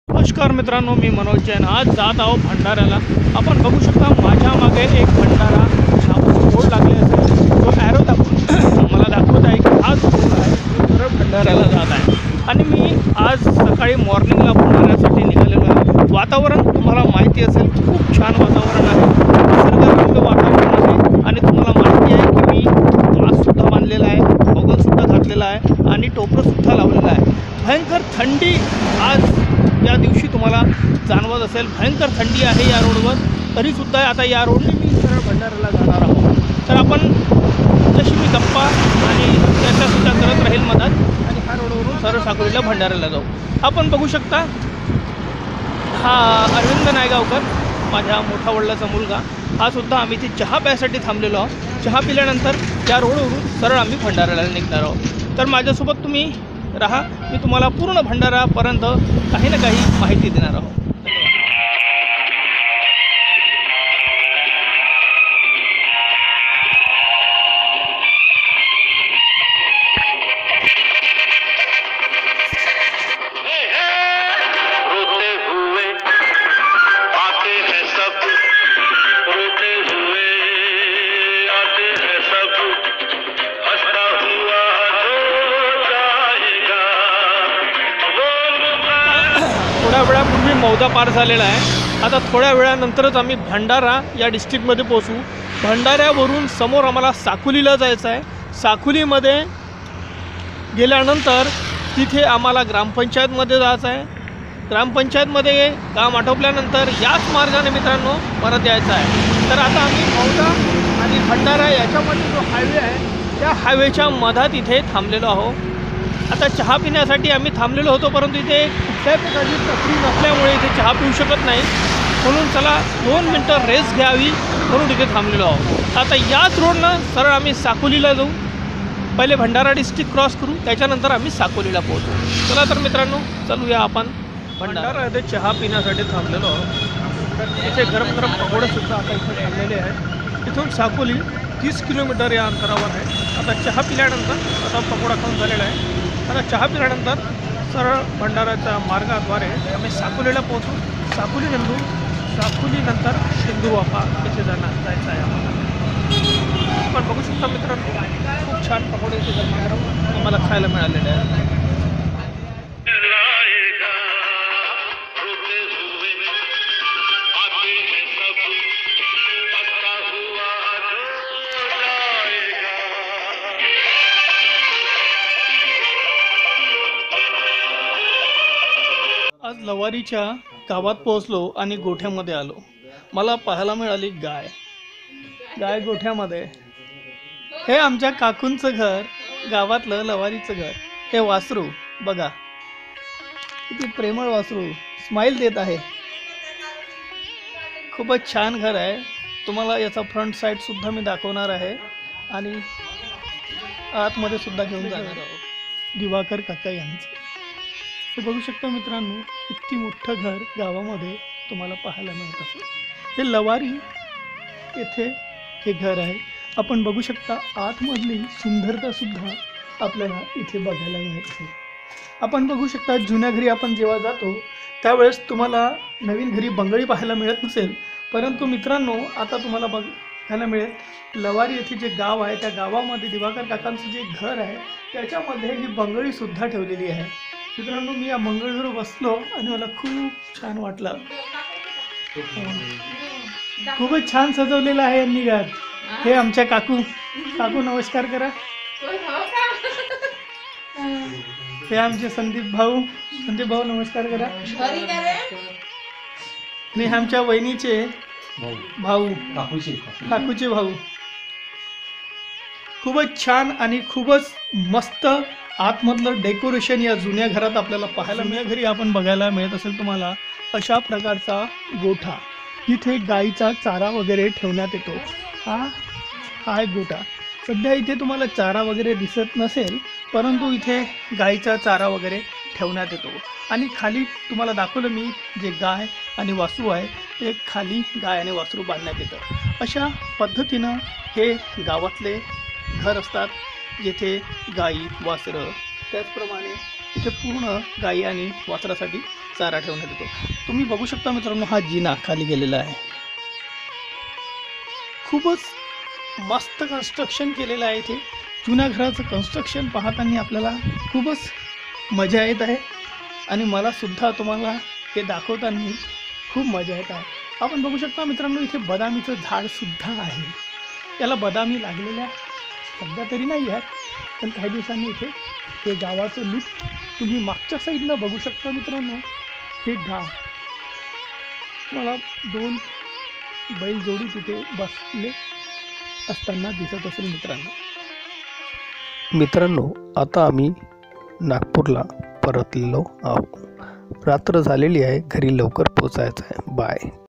नमस्कार मित्रांनो, मी मनोज जैन आज जात आहो भंडाऱ्याला। आपण बघू शकता माझ्या मागे एक भंडारा बोर्ड लागले असेल तो ॲरो दाखवून मला दाखवत आहे की आज रोड आहे तर भंडाऱ्याला जात आहे। आणि मी आज सकाळी मॉर्निंगला भंडाऱ्यासाठी निघालेलो आहे। वातावरण तुम्हाला माहिती असेल खूप छान वातावरण आहे, निसर्गरम्य वातावरण आहे। आणि तुम्हाला माहिती आहे की मी मास्कसुद्धा बांधलेला आहे, गॉगलसुद्धा घातलेला आहे आणि टोपरंसुद्धा लावलेलं आहे। भयंकर थंडी आज या दिवशी तुम्हाला जाणवत असेल, भयंकर थंडी आहे या रोडवर। तरीसुद्धा आता या रोडने मी सरळ भंडाऱ्याला जाणार आहोत। तर आपण जशी मी गप्पा आणि त्याच्यासुद्धा करत राहील मदत आणि ह्या रोडवरून सरळ साकोलीला भंडाऱ्याला जाऊ। आपण बघू शकता हा अरविंद नायगावकर, माझ्या मोठा वडिलाचा मुलगा, हा सुद्धा आम्ही इथे चहा प्यायसाठी थांबलेलो आहोत। चहा पिल्यानंतर या रोडवरून सरळ आम्ही भंडाऱ्याला निघणार आहोत। तर माझ्यासोबत तुम्ही रहा, मी तुम्हाला पूर्ण भंडारापर्यंत काही ना काही माहिती देणार आहोत। थोड्या वेळापूर्वी मौदा पार झालेला आहे। आता थोड्या वेळानंतरच आम्ही भंडारा या डिस्ट्रिक्टमध्ये पोहोचू। भंडाऱ्यावरून समोर आम्हाला साकोलीला जायचं आहे। साकोलीमध्ये गेल्यानंतर तिथे आम्हाला ग्रामपंचायतमध्ये जायचं आहे। ग्रामपंचायतमध्ये काम आटोपल्यानंतर याच मार्गाने मित्रांनो परत यायचं आहे। तर आता आम्ही मौदा आणि भंडारा याच्यामध्ये जो हायवे आहे त्या हायवेच्या मधात इथे थांबलेलो आहोत। आता चहा पिण्यासाठी आम्ही थांबलेलो होतो, परंतु इथे कुठल्याही प्रकारची टपरी नसल्यामुळे इथे चहा पिऊ शकत नाही, म्हणून चला 2 मिनटं रेस्ट घ्यावी म्हणून इथे थांबलेलो आहोत। आता याच रोडनं सरळ आम्ही साकोलीला जाऊ। पहिले भंडारा डिस्ट्रिक्ट क्रॉस करू, त्याच्यानंतर आम्ही साकोलीला पोहोचू। चला तर मित्रांनो चलूया आपण भंडारा येथे चहा पिण्यासाठी थांबलेलो आहोत। तर इथे गरम गरम पकोडेसुद्धा आता इथे थांबलेले आहेत। इथून साकोली 30 किलोमीटर या अंतरावर आहे। आता चहा पिल्यानंतर आता पकोडा खाऊन झालेला आहे। आता चहा पिल्यानंतर सरळ भंडाराच्या मार्गाद्वारे आम्ही साकोलीला पोहोचू। साकोलीनंतर सिंधुवाफा येथे जायचं आहे आम्हाला। आपण बघू शकता मित्रांनो खूप छान पकोडे इथे गरमागरम आम्हाला खायला मिळालेले आहेत। आज लवारीच्या गावात पोहोचलो आणि गोठ्यामध्ये आलो। मला पाहायला मिळाली गाय गोठ्यामध्ये। हे आमच्या काकूंचं घर, गावातलं लवारीचं घर। हे वासरू बघा, किती प्रेमळ वासरू स्माईल देत आहे। खूपच छान घर आहे। तुम्हाला याचा फ्रंट साईड सुद्धा मी दाखवणार आहे आणि आतमध्ये सुद्धा घेऊन जाणार आहोत दिवाकर काका यांचं। हे बघू शकता मित्रांनो किती मोठं घर गावामध्ये तुम्हाला पाहायला मिळत असेल। हे लवारी येथे हे घर आहे। आपण बघू शकता आतमधली सुंदरता सुद्धा आपल्याला इथे बघायला मिळत असेल। आपण बघू शकता जुन्या घरी आपण जेव्हा जातो त्यावेळेस तुम्हाला नवीन घरी बंगळी पाहायला मिळत नसेल, परंतु मित्रांनो आता तुम्हाला बघायला मिळेल लवारी येथे जे गाव आहे त्या गावामध्ये दिवाकर काकांचं जे घर आहे त्याच्यामध्ये ही बंगळी सुद्धा ठेवलेली आहे। मित्रांनो मी या मंगळवर बसलो आणि मला खूप छान वाटलं। खूपच छान सजवलेलं आहे यांनी घर। हे आमच्या काकू नमस्कार करा। हे आमचे संदीप भाऊ नमस्कार करा। आणि आमच्या वहिनीचे भाऊ काकूचे भाऊ। खूपच छान आणि खूपच मस्त आतमधलं डेकोरेशन या जुन्या घरात आपल्याला पाहायला जुन्या घरी आपण बघायला मिळत असेल तुम्हाला अशा प्रकारचा गोठा, जिथे गाईचा चारा वगैरे ठेवण्यात येतो। हा एक गोठा। सध्या इथे तुम्हाला चारा वगैरे दिसत नसेल, परंतु इथे गाईचा चारा वगैरे ठेवण्यात येतो। आणि खाली तुम्हाला दाखवलं मी जे गाय आणि वासरू आहे ते खाली गाय आणि वासरू बांधण्यात येतं। अशा पद्धतीनं हे गावातले घर असतात, जिथे गाई वासरं, त्याचप्रमाणे इथे पूर्ण गाई आणि वासरासाठी चारा ठेवण्यात येतो. तुम्ही बघू शकता मित्रांनो, हा जिना खाली गेलेला आहे. खूपच मस्त कन्स्ट्रक्शन केलेलं आहे इथे. जुन्या घराचं कन्स्ट्रक्शन पाहताना आपल्याला खूपच मजा येत आहे आणि मला सुद्धा तुम्हाला हे दाखवताना खूप मजा येत आहे. आपण बघू शकता मित्रांनो, इथे बदामीचं झाडसुद्धा आहे. याला बदामी लागलेल्या सध्या तरी नाही आहेत, पण काही दिवसांनी इथे हे गावाचं लूक तुम्ही मागच्या साईडला बघू शकता मित्रांनो. हे गाव मला 2 बैलजोडी तिथे बसले असताना दिसत असेल मित्रांनो. आता आम्ही नागपूरला परतलेलो आहोत. रात्र झालेली आहे, घरी लवकर पोचायचं आहे. बाय.